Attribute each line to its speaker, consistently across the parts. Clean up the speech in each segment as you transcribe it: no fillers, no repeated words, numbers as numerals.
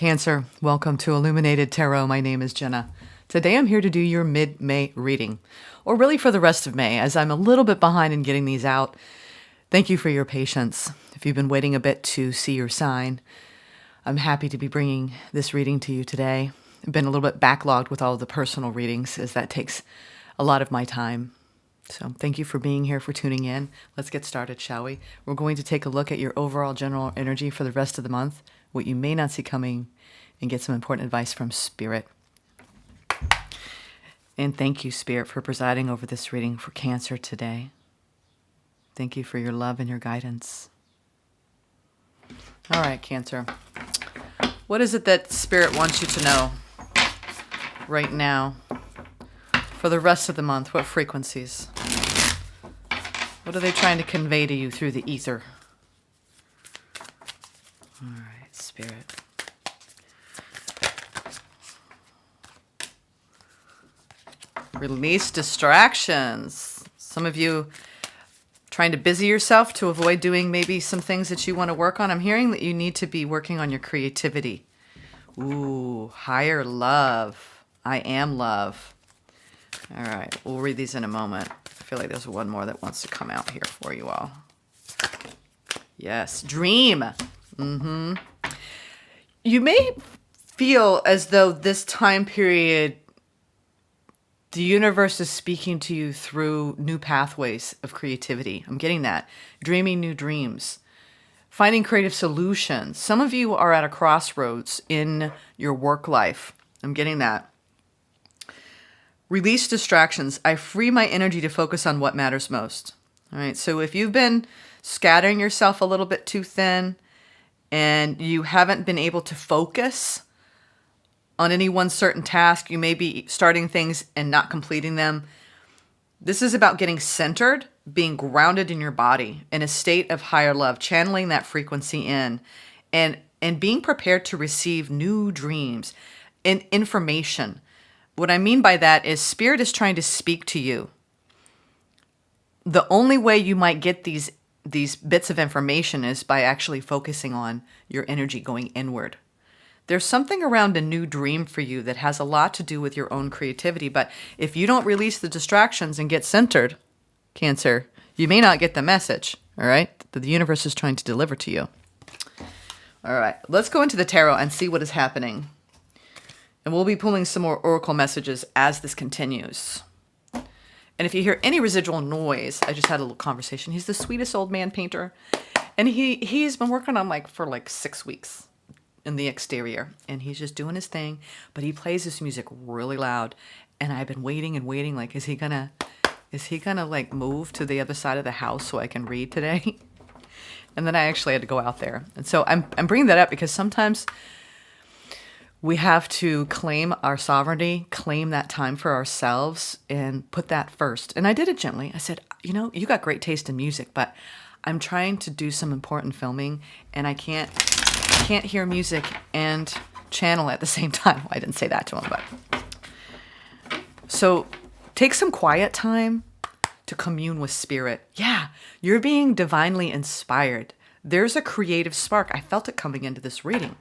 Speaker 1: Cancer, welcome to Illuminated Tarot. My name is Jenna. Today I'm here to do your mid-May reading, or really for the rest of May, as I'm a little bit behind in getting these out. Thank you for your patience. If you've been waiting a bit to see your sign, I'm happy to be bringing this reading to you today. I've been a little bit backlogged with all of the personal readings, as that takes a lot of my time. So thank you for being here, for tuning in. Let's get started, shall we? We're going to take a look at your overall general energy for the rest of the month, what you may not see coming, and get some important advice from Spirit. And thank you, Spirit, for presiding over this reading for Cancer today. Thank you for your love and your guidance. All right, Cancer. What is it that Spirit wants you to know right now for the rest of the month? What frequencies? What are they trying to convey to you through the ether? All right, Spirit. Release distractions. Some of you trying to busy yourself to avoid doing maybe some things that you want to work on. I'm hearing that you need to be working on your creativity. Ooh, higher love. I am love. All right, we'll read these in a moment. I feel like there's one more that wants to come out here for you all. Yes, dream. You may feel as though this time period, the universe is speaking to you through new pathways of creativity. I'm getting that. Dreaming new dreams. Finding creative solutions. Some of you are at a crossroads in your work life. I'm getting that. Release distractions. I free my energy to focus on what matters most. All right. So if you've been scattering yourself a little bit too thin and you haven't been able to focus on any one certain task, you may be starting things and not completing them. This is about getting centered, being grounded in your body in a state of higher love, channeling that frequency in, and being prepared to receive new dreams and information. What I mean by that is Spirit is trying to speak to you. The only way you might get these bits of information is by actually focusing on your energy going inward. There's something around a new dream for you that has a lot to do with your own creativity. But if you don't release the distractions and get centered, Cancer, you may not get the message, all right, that the universe is trying to deliver to you. All right, let's go into the tarot and see what is happening. And we'll be pulling some more oracle messages as this continues. And if you hear any residual noise, I just had a little conversation. He's the sweetest old man painter. And he's been working on for 6 weeks in the exterior. And he's just doing his thing. But he plays this music really loud. And I've been waiting and waiting. Is he gonna move to the other side of the house so I can read today? And then I actually had to go out there. And so I'm bringing that up because sometimes we have to claim our sovereignty, claim that time for ourselves, and put that first. And I did it gently. I said, you got great taste in music, but I'm trying to do some important filming, and I can't hear music and channel at the same time. Well, I didn't say that to him, but. So take some quiet time to commune with Spirit. Yeah, you're being divinely inspired. There's a creative spark. I felt it coming into this reading,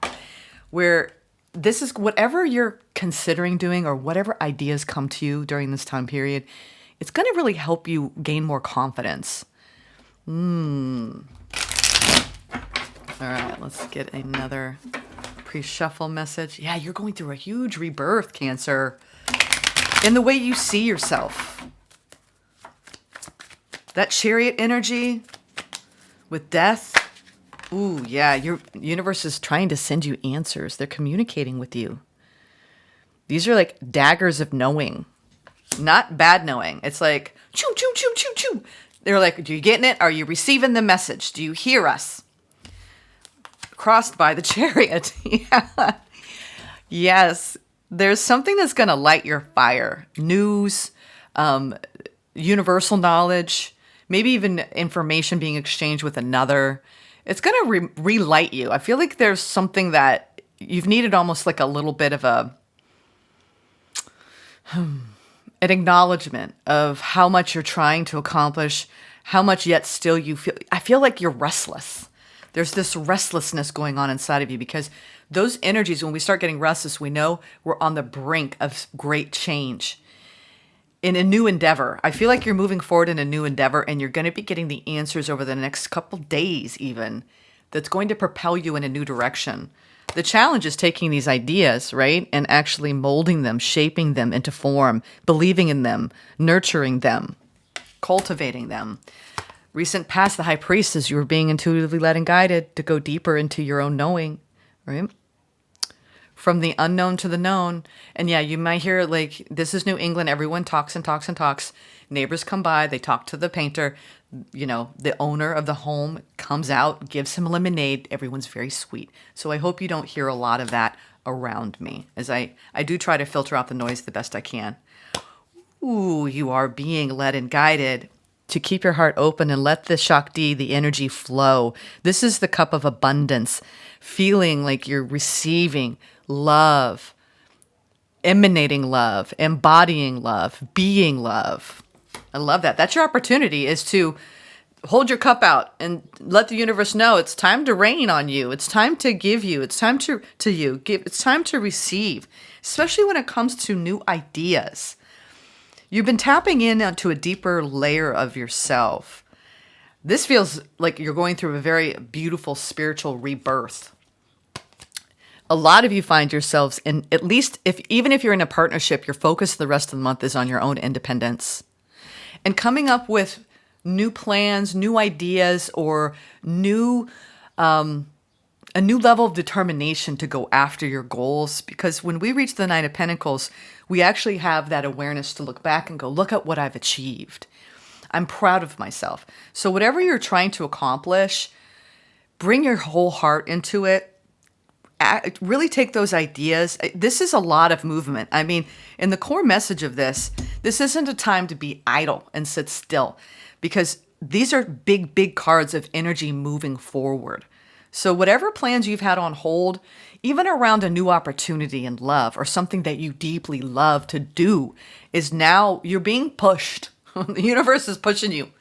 Speaker 1: where this is whatever you're considering doing or whatever ideas come to you during this time period, it's going to really help you gain more confidence. All right, let's get another pre-shuffle message. Yeah, you're going through a huge rebirth, Cancer, in the way you see yourself. That Chariot energy with death. Ooh, yeah, your universe is trying to send you answers. They're communicating with you. These are like daggers of knowing, not bad knowing. It's like, choo, choo, choo, choo, choo. They're like, are you getting it? Are you receiving the message? Do you hear us? Crossed by the Chariot. Yeah. Yes, there's something that's going to light your fire. News, universal knowledge, maybe even information being exchanged with another. It's going to relight you. I feel like there's something that you've needed, almost like a little bit of an acknowledgement of how much you're trying to accomplish, how much yet still you feel. I feel like you're restless. There's this restlessness going on inside of you because Those energies, when we start getting restless, we know we're on the brink of great change in a new endeavor. I feel like you're moving forward in a new endeavor, and you're going to be getting the answers over the next couple days even that's going to propel you in a new direction. The challenge is taking these ideas, right, and actually molding them, shaping them into form, believing in them, nurturing them, cultivating them. Recent past, the High Priestess, you were being intuitively led and guided to go deeper into your own knowing, right? From the unknown to the known. And yeah, you might hear like, this is New England. Everyone talks and talks and talks. Neighbors come by. They talk to the painter. You know, the owner of the home comes out, gives him lemonade. Everyone's very sweet. So I hope you don't hear a lot of that around me, as I do try to filter out the noise the best I can. Ooh, you are being led and guided to keep your heart open and let the Shakti, the energy, flow. This is the cup of abundance, feeling like you're receiving love, emanating love, embodying love, being love. I love that. That's your opportunity, is to hold your cup out and let the universe know it's time to rain on you. It's time to give you. It's time to give. It's time to receive, especially when it comes to new ideas. You've been tapping into a deeper layer of yourself. This feels like you're going through a very beautiful spiritual rebirth. A lot of you find yourselves in, at least even if you're in a partnership, your focus the rest of the month is on your own independence and coming up with new plans, new ideas, or a new level of determination to go after your goals. Because when we reach the Nine of Pentacles, we actually have that awareness to look back and go, look at what I've achieved. I'm proud of myself. So whatever you're trying to accomplish, bring your whole heart into it. Really take those ideas. This is a lot of movement. I mean, in the core message of this isn't a time to be idle and sit still, because these are big, big cards of energy moving forward. So whatever plans you've had on hold, even around a new opportunity in love or something that you deeply love to do, is now you're being pushed. The universe is pushing you.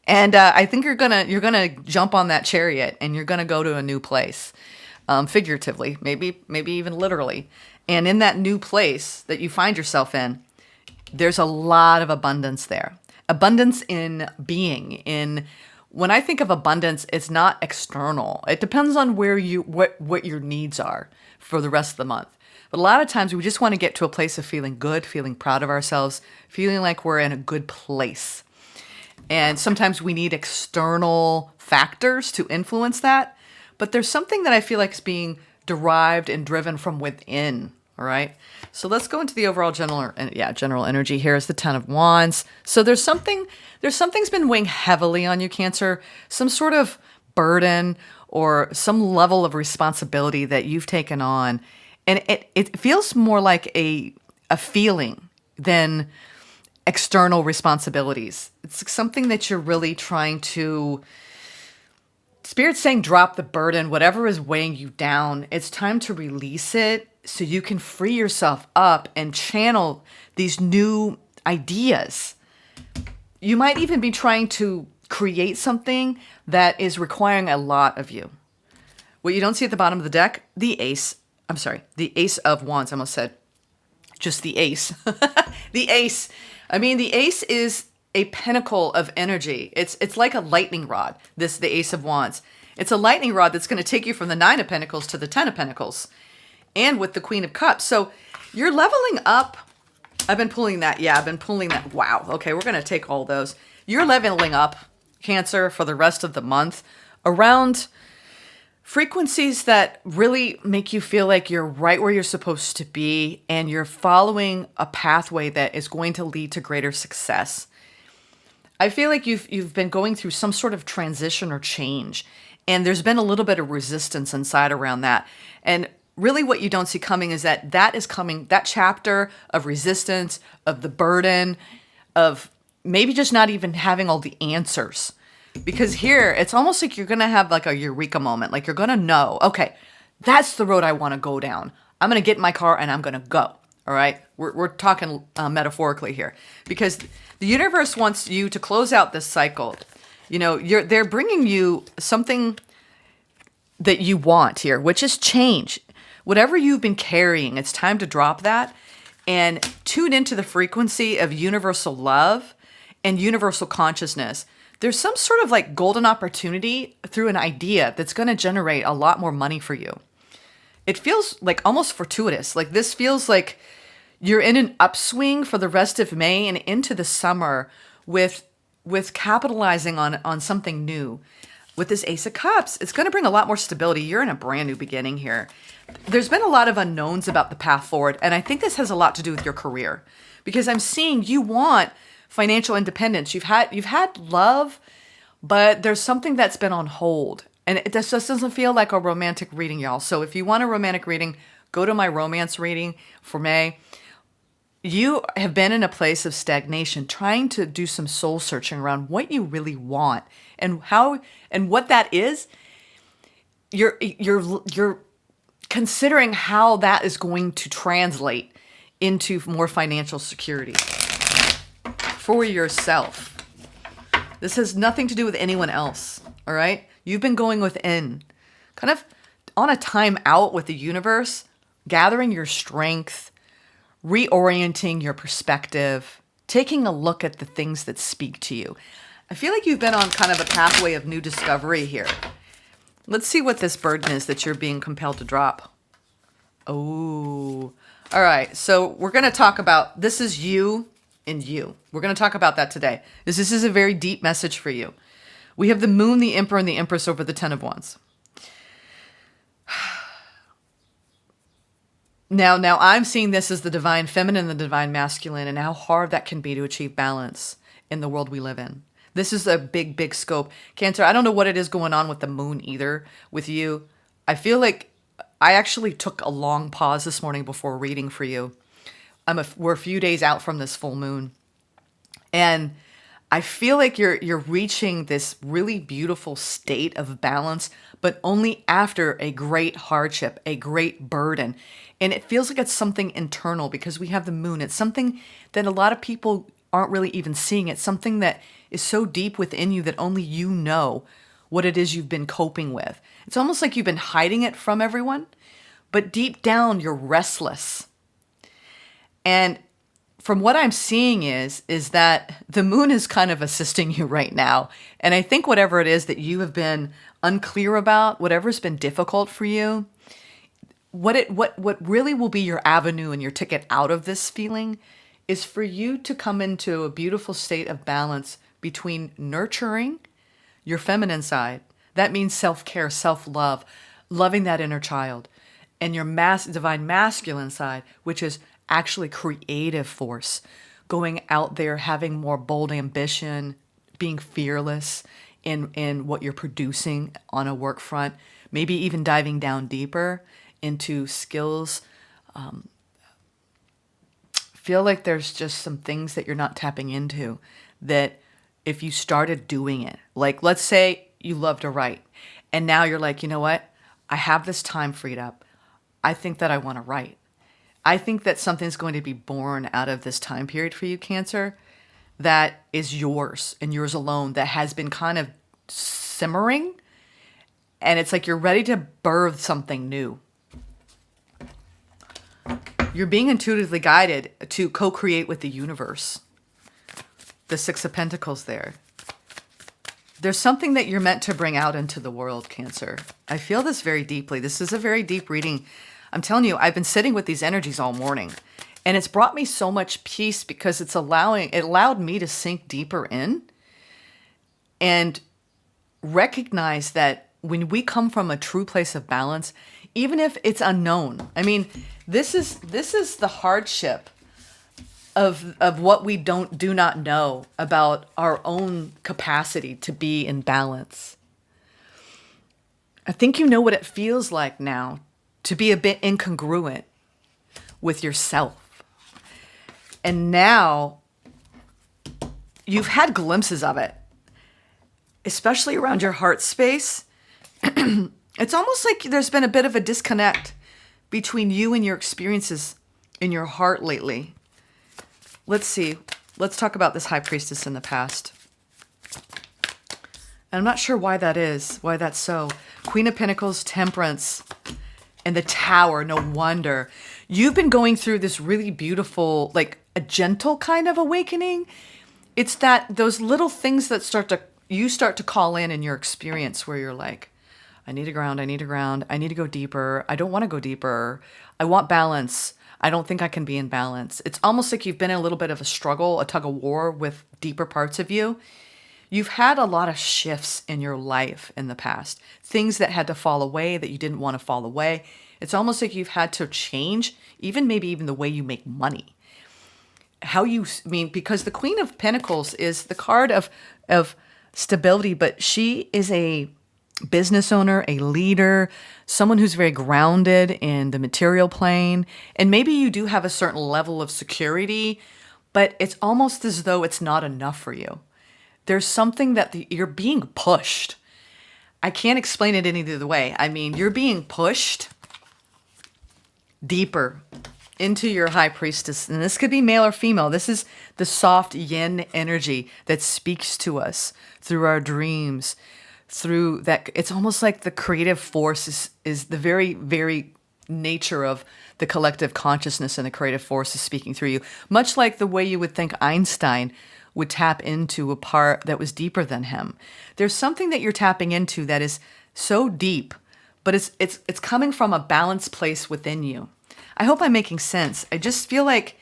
Speaker 1: And I think you're gonna jump on that chariot and you're gonna go to a new place. Figuratively, maybe even literally. And in that new place that you find yourself in, there's a lot of abundance there. Abundance in being. When I think of abundance, it's not external. It depends on what your needs are for the rest of the month. But a lot of times we just want to get to a place of feeling good, feeling proud of ourselves, feeling like we're in a good place. And sometimes we need external factors to influence that. But there's something that I feel like is being derived and driven from within, all right? So let's go into the overall general energy here. Is the Ten of Wands. So there's something's been weighing heavily on you, Cancer, some sort of burden or some level of responsibility that you've taken on. And it feels more like a feeling than external responsibilities. It's something that you're really trying to... Spirit's saying drop the burden, whatever is weighing you down. It's time to release it so you can free yourself up and channel these new ideas. You might even be trying to create something that is requiring a lot of you. What you don't see at the bottom of the deck, the Ace of Wands. I almost said just the Ace. The Ace. I mean, the Ace is a pinnacle of energy. It's like a lightning rod, the Ace of Wands. It's a lightning rod that's going to take you from the Nine of Pentacles to the Ten of Pentacles, and with the Queen of Cups. So you're leveling up. I've been pulling that. Yeah, I've been pulling that. Wow. Okay, we're going to take all those. You're leveling up, Cancer, for the rest of the month around frequencies that really make you feel like you're right where you're supposed to be, and you're following a pathway that is going to lead to greater success. I feel like you've been going through some sort of transition or change, and there's been a little bit of resistance inside around that. And really what you don't see coming is that is coming, that chapter of resistance, of the burden, of maybe just not even having all the answers. Because here, it's almost like you're going to have like a eureka moment. Like you're going to know, okay, that's the road I want to go down. I'm going to get in my car and I'm going to go. All right? We're talking metaphorically here. Because the universe wants you to close out this cycle. You know, they're bringing you something that you want here, which is change. Whatever you've been carrying, it's time to drop that and tune into the frequency of universal love and universal consciousness. There's some sort of like golden opportunity through an idea that's going to generate a lot more money for you. It feels like almost fortuitous. Like this feels like you're in an upswing for the rest of May and into the summer with capitalizing on something new. With this Ace of Cups, it's going to bring a lot more stability. You're in a brand new beginning here. There's been a lot of unknowns about the path forward, and I think this has a lot to do with your career, because I'm seeing you want financial independence. You've had love, but there's something that's been on hold, and it just doesn't feel like a romantic reading, y'all. So if you want a romantic reading, go to my romance reading for May. You have been in a place of stagnation, trying to do some soul searching around what you really want and how and what that is. You're considering how that is going to translate into more financial security for yourself. This has nothing to do with anyone else, all right? You've been going within, kind of on a time out with the universe, gathering your strength, reorienting your perspective, taking a look at the things that speak to you. I feel like you've been on kind of a pathway of new discovery here. Let's see what this burden is that you're being compelled to drop. Oh, all right. So we're going to talk about, this is you and you. We're going to talk about that today. This is a very deep message for you. We have the Moon, the Emperor, and the Empress over the Ten of Wands. Now I'm seeing this as the divine feminine and the divine masculine, and how hard that can be to achieve balance in the world we live in. This is a big, big scope. Cancer, I don't know what it is going on with the moon either with you. I feel like I actually took a long pause this morning before reading for you. We're a few days out from this full moon. And I feel like you're reaching this really beautiful state of balance, but only after a great hardship, a great burden. And it feels like it's something internal because we have the moon. It's something that a lot of people aren't really even seeing. It's something that is so deep within you that only you know what it is you've been coping with. It's almost like you've been hiding it from everyone, but deep down you're restless. And from what I'm seeing is that the moon is kind of assisting you right now. And I think whatever it is that you have been unclear about, whatever's been difficult for you, what really will be your avenue and your ticket out of this feeling is for you to come into a beautiful state of balance between nurturing your feminine side. That means self-care, self-love, loving that inner child, and your divine masculine side, which is actually creative force, going out there, having more bold ambition, being fearless in what you're producing on a work front, maybe even diving down deeper into skills. Feel like there's just some things that you're not tapping into that if you started doing it, like let's say you love to write and now you're like, you know what? I have this time freed up. I think that I want to write. I think that something's going to be born out of this time period for you, Cancer, that is yours and yours alone, that has been kind of simmering. And it's like you're ready to birth something new. You're being intuitively guided to co-create with the universe. The Six of Pentacles there. There's something that you're meant to bring out into the world, Cancer. I feel this very deeply. This is a very deep reading. I'm telling you, I've been sitting with these energies all morning. And it's brought me so much peace because it allowed me to sink deeper in and recognize that when we come from a true place of balance, even if it's unknown, I mean, this is the hardship of what we do not know about our own capacity to be in balance. I think you know what it feels like now to be a bit incongruent with yourself. And now you've had glimpses of it, especially around your heart space. It's almost like there's been a bit of a disconnect between you and your experiences in your heart lately. Let's see. Let's talk about this High Priestess in the past. And I'm not sure why that is, why that's so. Queen of Pentacles, Temperance, And the Tower, no wonder. You've been going through this really beautiful, like a gentle kind of awakening. It's that those little things that you start to call in your experience where you're like, I need to ground, I need to ground, I need to go deeper. I don't want to go deeper. I want balance. I don't think I can be in balance. It's almost like you've been in a little bit of a struggle, a tug of war with deeper parts of you. You've had a lot of shifts in your life in the past, things that had to fall away that you didn't want to fall away. It's almost like you've had to change, maybe even the way you make money. Because the Queen of Pentacles is the card of stability, but she is a business owner, a leader, someone who's very grounded in the material plane. And maybe you do have a certain level of security, but it's almost as though it's not enough for you. There's something that you're being pushed. I can't explain it any other way. I mean, you're being pushed deeper into your high priestess. And this could be male or female. This is the soft yin energy that speaks to us through our dreams, through that. It's almost like the creative force is the very, very nature of the collective consciousness, and the creative force is speaking through you. Much like the way you would think Einstein would tap into a part that was deeper than him. There's something that you're tapping into that is so deep, but it's coming from a balanced place within you. I hope I'm making sense. I just feel like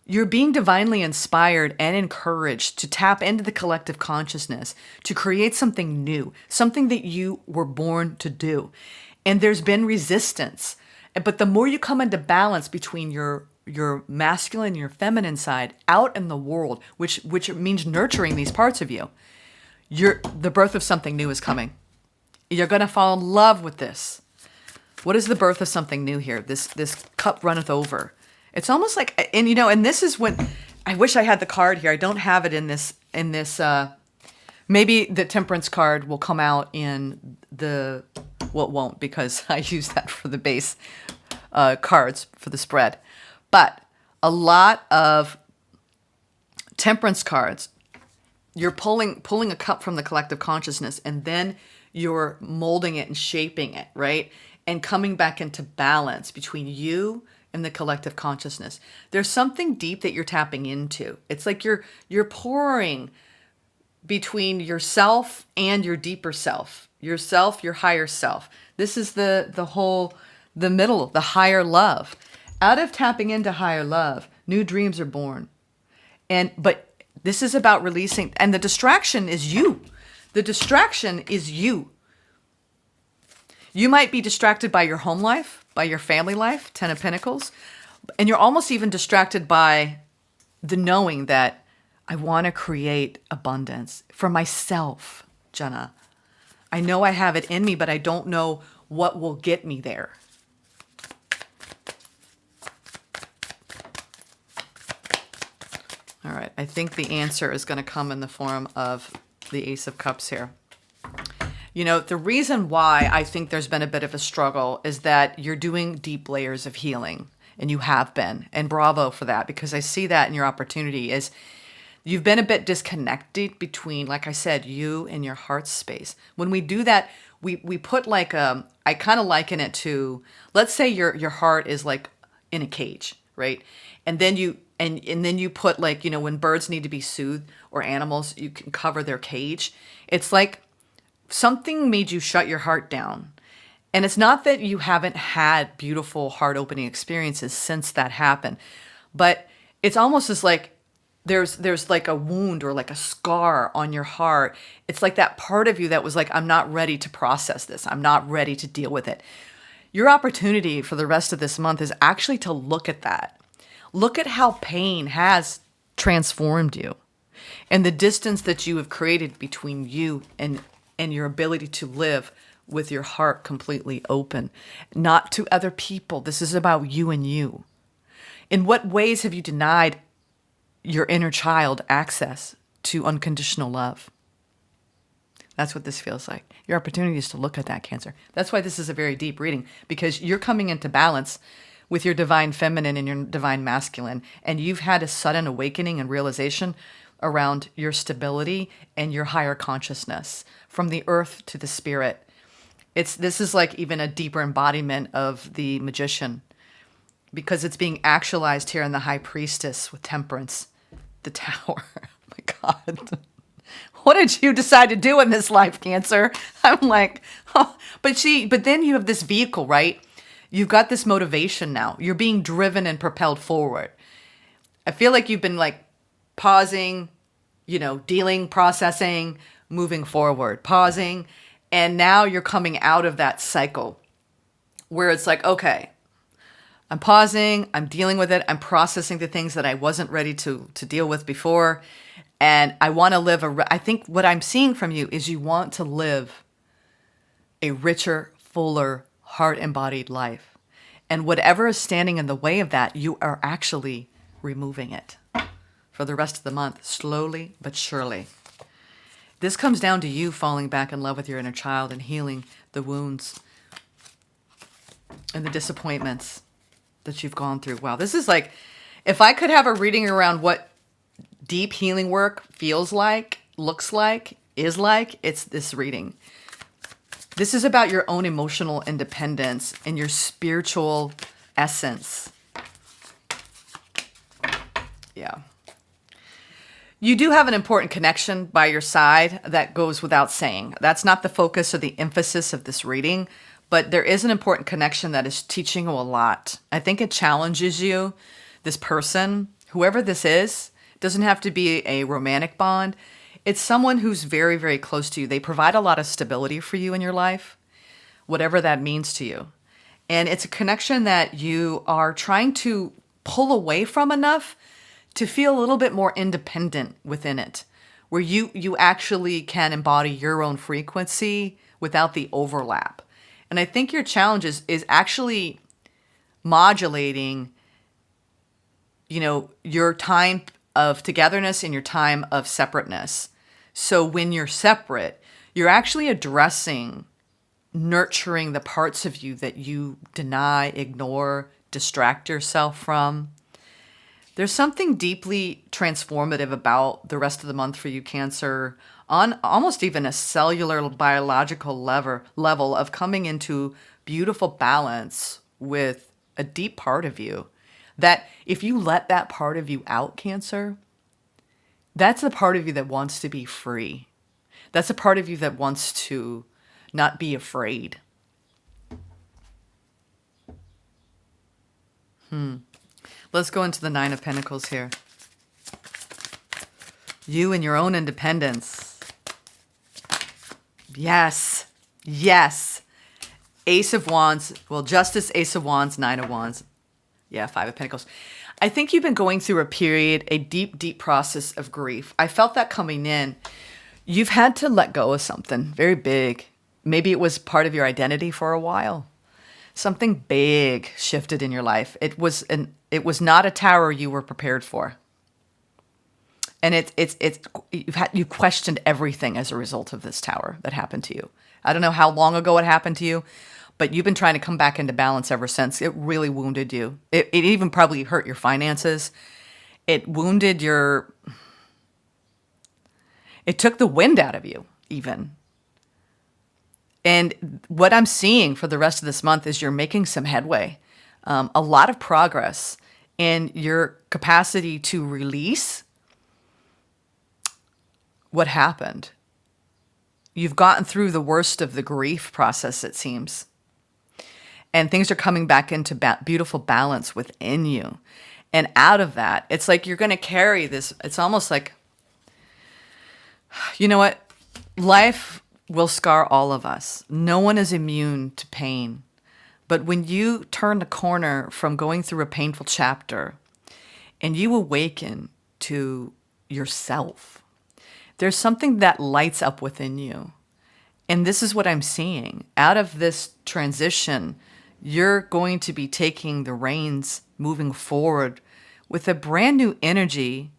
Speaker 1: you're being divinely inspired and encouraged to tap into the collective consciousness, to create something new, something that you were born to do. And there's been resistance. But the more you come into balance between your masculine and your feminine side out in the world, which means nurturing these parts of you, the birth of something new is coming. You're going to fall in love with this. What is the birth of something new here? This cup runneth over. It's almost like, and this is when, I wish I had the card here. I don't have it in this, maybe the Temperance card will come out in it won't, because I use that for the base cards for the spread. But a lot of Temperance cards, you're pulling a cup from the collective consciousness, and then you're molding it and shaping it, right? And coming back into balance between you and the collective consciousness. There's something deep that you're tapping into. It's like you're pouring between yourself and your deeper self. Yourself, your higher self. This is the middle, the higher love. Out of tapping into higher love, new dreams are born. But this is about releasing, and the distraction is you. The distraction is you. You might be distracted by your home life, by your family life, Ten of Pentacles, and you're almost even distracted by the knowing that I want to create abundance for myself, Jenna. I know I have it in me, but I don't know what will get me there. All right, I think the answer is going to come in the form of the Ace of Cups here. The reason why I think there's been a bit of a struggle is that you're doing deep layers of healing, and you have been, and bravo for that, because I see that in your opportunity is you've been a bit disconnected between, like I said, you and your heart space. When we do that, we put like I kind of liken it to, let's say your heart is like in a cage, right? And then you then you put like, when birds need to be soothed or animals, you can cover their cage. It's like something made you shut your heart down. And it's not that you haven't had beautiful heart-opening experiences since that happened, but it's almost as like there's like a wound or like a scar on your heart. It's like that part of you that was like, I'm not ready to process this. I'm not ready to deal with it. Your opportunity for the rest of this month is actually to look at that. Look at how pain has transformed you and the distance that you have created between you and your ability to live with your heart completely open, not to other people. This is about you and you. In what ways have you denied your inner child access to unconditional love? That's what this feels like. Your opportunity is to look at that, Cancer. That's why this is a very deep reading, because you're coming into balance with your divine feminine and your divine masculine, and you've had a sudden awakening and realization around your stability and your higher consciousness, from the earth to the spirit. This is like even a deeper embodiment of the magician, because it's being actualized here in the high priestess with temperance, the tower. Oh my God. What did you decide to do in this life, Cancer? I'm like, oh. But then you have this vehicle, right? You've got this motivation now. You're being driven and propelled forward. I feel like you've been like pausing, dealing, processing, moving forward, pausing. And now you're coming out of that cycle where it's like, okay, I'm pausing, I'm dealing with it, I'm processing the things that I wasn't ready to deal with before. And I want to live I think what I'm seeing from you is you want to live a richer, fuller, heart-embodied life. And whatever is standing in the way of that, you are actually removing it for the rest of the month, slowly but surely. This comes down to you falling back in love with your inner child and healing the wounds and the disappointments that you've gone through. Wow, this is like, if I could have a reading around what deep healing work feels like, looks like, is like, it's this reading. This is about your own emotional independence and your spiritual essence. Yeah. You do have an important connection by your side that goes without saying. That's not the focus or the emphasis of this reading, but there is an important connection that is teaching you a lot. I think it challenges you. This person, whoever this is, doesn't have to be a romantic bond. It's someone who's very, very close to you. They provide a lot of stability for you in your life, whatever that means to you. And it's a connection that you are trying to pull away from enough to feel a little bit more independent within it, where you actually can embody your own frequency without the overlap. And I think your challenge is actually modulating, your time of togetherness and your time of separateness. So when you're separate, you're actually addressing, nurturing the parts of you that you deny, ignore, distract yourself from. There's something deeply transformative about the rest of the month for you, Cancer, on almost even a cellular biological level of coming into beautiful balance with a deep part of you. That if you let that part of you out, Cancer, that's the part of you that wants to be free. That's a part of you that wants to not be afraid. Let's go into the Nine of Pentacles here. You and your own independence. Yes. Yes. Ace of Wands. Well, Justice, Ace of Wands, Nine of Wands. Yeah, Five of Pentacles. I think you've been going through a period, a deep, deep process of grief. I felt that coming in. You've had to let go of something very big. Maybe it was part of your identity for a while. Something big shifted in your life. It was not a tower you were prepared for. And you questioned everything as a result of this tower that happened to you. I don't know how long ago it happened to you, but you've been trying to come back into balance ever since. It really wounded you. It even probably hurt your finances. It wounded it took the wind out of you, even. And what I'm seeing for the rest of this month is you're making some headway, a lot of progress in your capacity to release what happened. You've gotten through the worst of the grief process, it seems. And things are coming back into beautiful balance within you. And out of that, it's like you're going to carry this. It's almost like, you know what? Life will scar all of us. No one is immune to pain. But when you turn the corner from going through a painful chapter and you awaken to yourself, there's something that lights up within you. And this is what I'm seeing. Out of this transition, you're going to be taking the reins, moving forward with a brand new energy.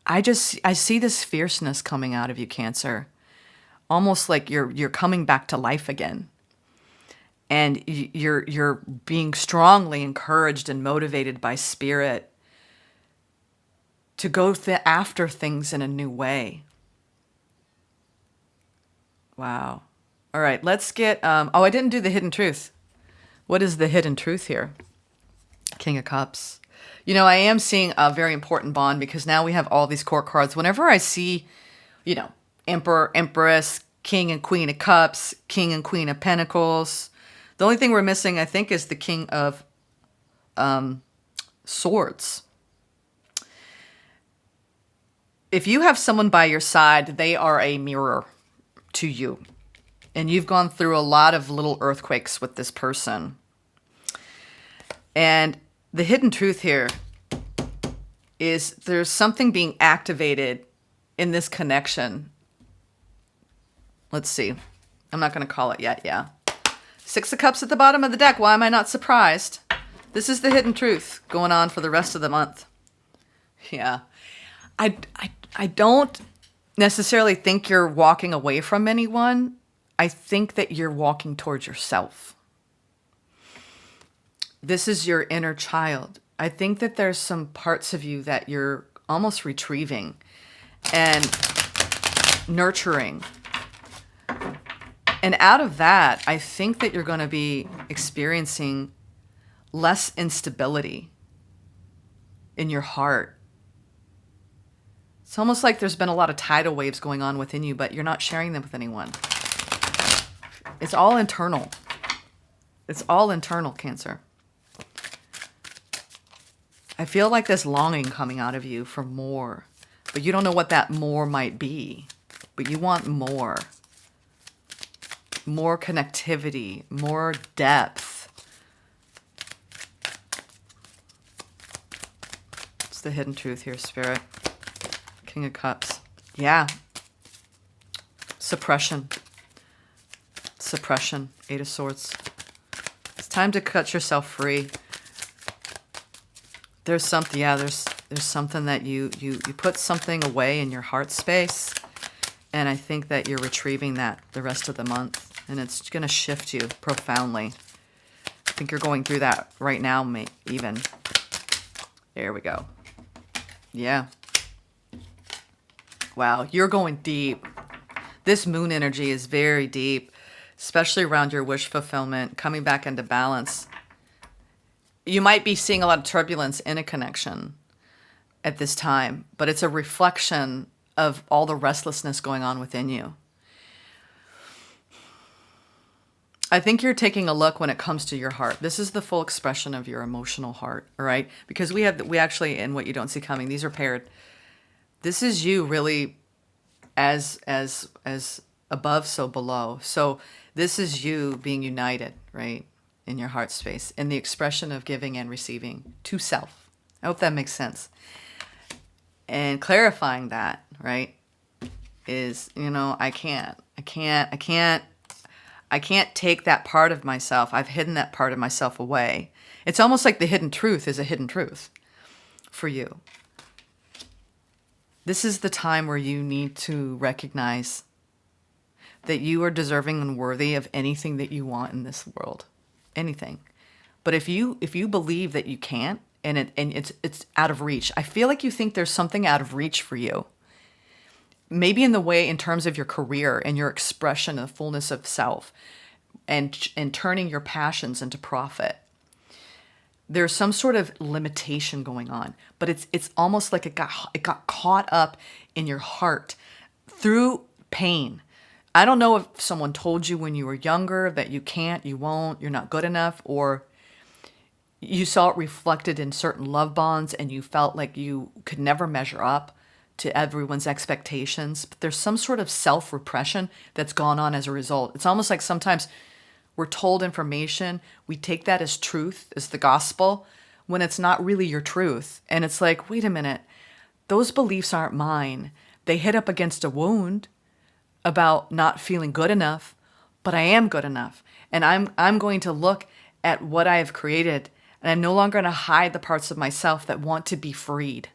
Speaker 1: I see this fierceness coming out of you, Cancer. Almost like you're coming back to life again. And you're being strongly encouraged and motivated by spirit to go after things in a new way. Wow. All right, let's get, oh, I didn't do the hidden truth. What is the hidden truth here? King of Cups. You know, I am seeing a very important bond because now we have all these court cards. Whenever I see, you know, Emperor, Empress, King and Queen of Cups, King and Queen of Pentacles. The only thing we're missing, I think, is the King of Swords. If you have someone by your side, they are a mirror to you. And you've gone through a lot of little earthquakes with this person. And the hidden truth here is there's something being activated in this connection. Let's see. I'm not going to call it yet. Yeah. Six of Cups at the bottom of the deck. Why am I not surprised? This is the hidden truth going on for the rest of the month. Yeah. I don't necessarily think you're walking away from anyone. I think that you're walking towards yourself. This is your inner child. I think that there's some parts of you that you're almost retrieving and nurturing. And out of that, I think that you're going to be experiencing less instability in your heart. It's almost like there's been a lot of tidal waves going on within you, but you're not sharing them with anyone. It's all internal. It's all internal, Cancer. I feel like there's longing coming out of you for more, but you don't know what that more might be, but you want more. More connectivity, more depth. It's the hidden truth here, Spirit. King of Cups. Yeah. Suppression. Suppression. Eight of Swords. It's time to cut yourself free. There's something, yeah, there's something that you put something away in your heart space, and I think that you're retrieving that the rest of the month, and it's going to shift you profoundly. I think you're going through that right now, even. There we go. Yeah. Wow, you're going deep. This moon energy is very deep, especially around your wish fulfillment, coming back into balance. You might be seeing a lot of turbulence in a connection at this time, but it's a reflection of all the restlessness going on within you. I think you're taking a look when it comes to your heart. This is the full expression of your emotional heart, all right? Because we actually, in What You Don't See Coming, these are paired. This is you really as above, so below. So this is you being united, right? In your heart space, in the expression of giving and receiving to self. I hope that makes sense. And clarifying that, right, is, you know, I can't take that part of myself. I've hidden that part of myself away. It's almost like the hidden truth is a hidden truth for you. This is the time where you need to recognize that you are deserving and worthy of anything that you want in this world. Anything. But if you believe that you can't, and it's out of reach, I feel like you think there's something out of reach for you. Maybe in the way, in terms of your career and your expression of the fullness of self, and turning your passions into profit. There's some sort of limitation going on, but it's almost like it got caught up in your heart through pain. I don't know if someone told you when you were younger that you can't, you won't, you're not good enough, or you saw it reflected in certain love bonds and you felt like you could never measure up to everyone's expectations. But there's some sort of self-repression that's gone on as a result. It's almost like sometimes we're told information, we take that as truth, as the gospel, when it's not really your truth. And it's like, wait a minute, those beliefs aren't mine. They hit up against a wound about not feeling good enough, but I am good enough. And I'm going to look at what I have created, and I'm no longer going to hide the parts of myself that want to be freed.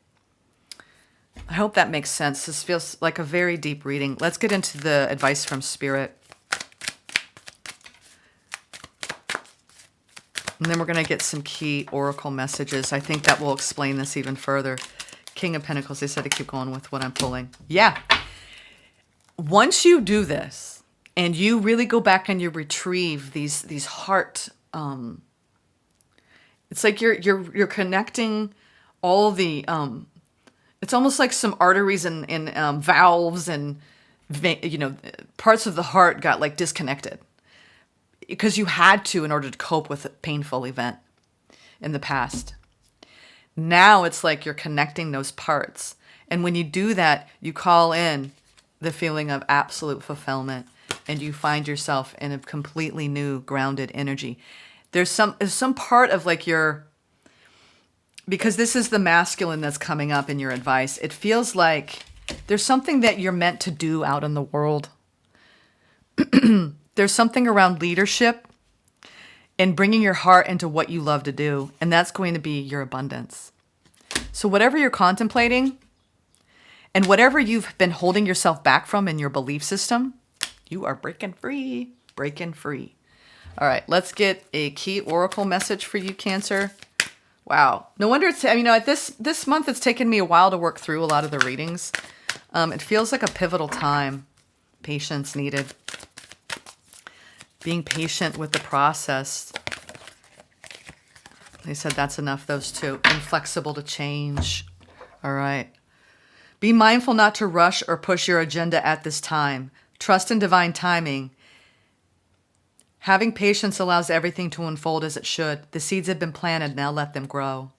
Speaker 1: I hope that makes sense. This feels like a very deep reading. Let's get into the advice from Spirit. And then we're going to get some key oracle messages. I think that will explain this even further. King of Pentacles, they said to keep going with what I'm pulling. Yeah. Once you do this, And you really go back and you retrieve these heart. It's like you're connecting all the. It's almost like some arteries and valves and parts of the heart got like disconnected because you had to in order to cope with a painful event in the past. Now it's like you're connecting those parts. And when you do that, you call in the feeling of absolute fulfillment and you find yourself in a completely new grounded energy. There's some part of like because this is the masculine that's coming up in your advice. It feels like there's something that you're meant to do out in the world. There's something around leadership and bringing your heart into what you love to do. And that's going to be your abundance. So whatever you're contemplating and whatever you've been holding yourself back from in your belief system, you are breaking free, breaking free. All right, let's get a key oracle message for you, Cancer. Wow. No wonder this month it's taken me a while to work through a lot of the readings. It feels like a pivotal time. Patience needed. Being patient with the process. They said that's enough, those two. Inflexible to change. All right. Be mindful not to rush or push your agenda at this time. Trust in divine timing. Having patience allows everything to unfold as it should. The seeds have been planted, now let them grow.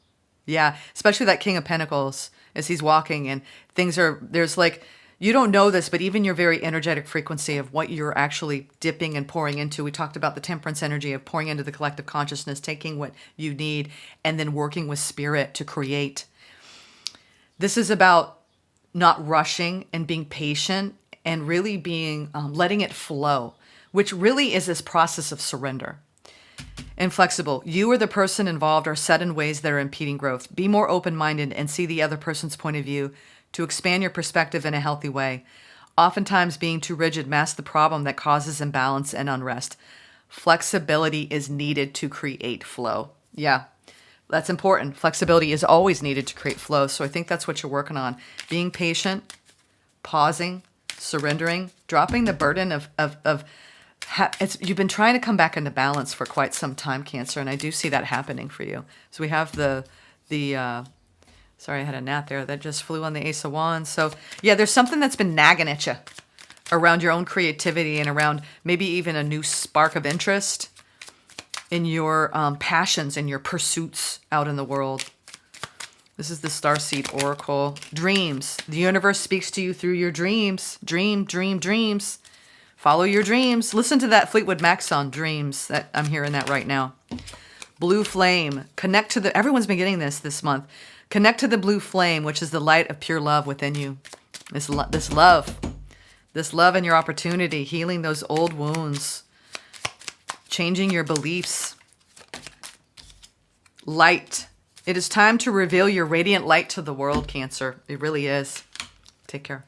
Speaker 1: Yeah, especially that King of Pentacles as he's walking and there's like, you don't know this, but even your very energetic frequency of what you're actually dipping and pouring into. We talked about the temperance energy of pouring into the collective consciousness, taking what you need and then working with spirit to create. This is about not rushing and being patient and really being, letting it flow, which really is this process of surrender. And flexible. You or the person involved are set in ways that are impeding growth. Be more open-minded and see the other person's point of view to expand your perspective in a healthy way. Oftentimes, being too rigid masks the problem that causes imbalance and unrest. Flexibility is needed to create flow. Yeah, that's important. Flexibility is always needed to create flow. So I think that's what you're working on. Being patient, pausing, surrendering, dropping the burden you've been trying to come back into balance for quite some time, Cancer, and I do see that happening for you. So we have sorry, I had a gnat there that just flew on the Ace of Wands. So yeah, there's something that's been nagging at you around your own creativity and around maybe even a new spark of interest in your passions and your pursuits out in the world. This is the Starseed Oracle. Dreams. The universe speaks to you through your dreams. Dreams. Follow your dreams. Listen to that Fleetwood Mac song, Dreams. That I'm hearing that right now. Blue flame. Connect to everyone's been getting this month. Connect to the blue flame, which is the light of pure love within you. This love and your opportunity, healing those old wounds, changing your beliefs. Light. It is time to reveal your radiant light to the world, Cancer. It really is. Take care.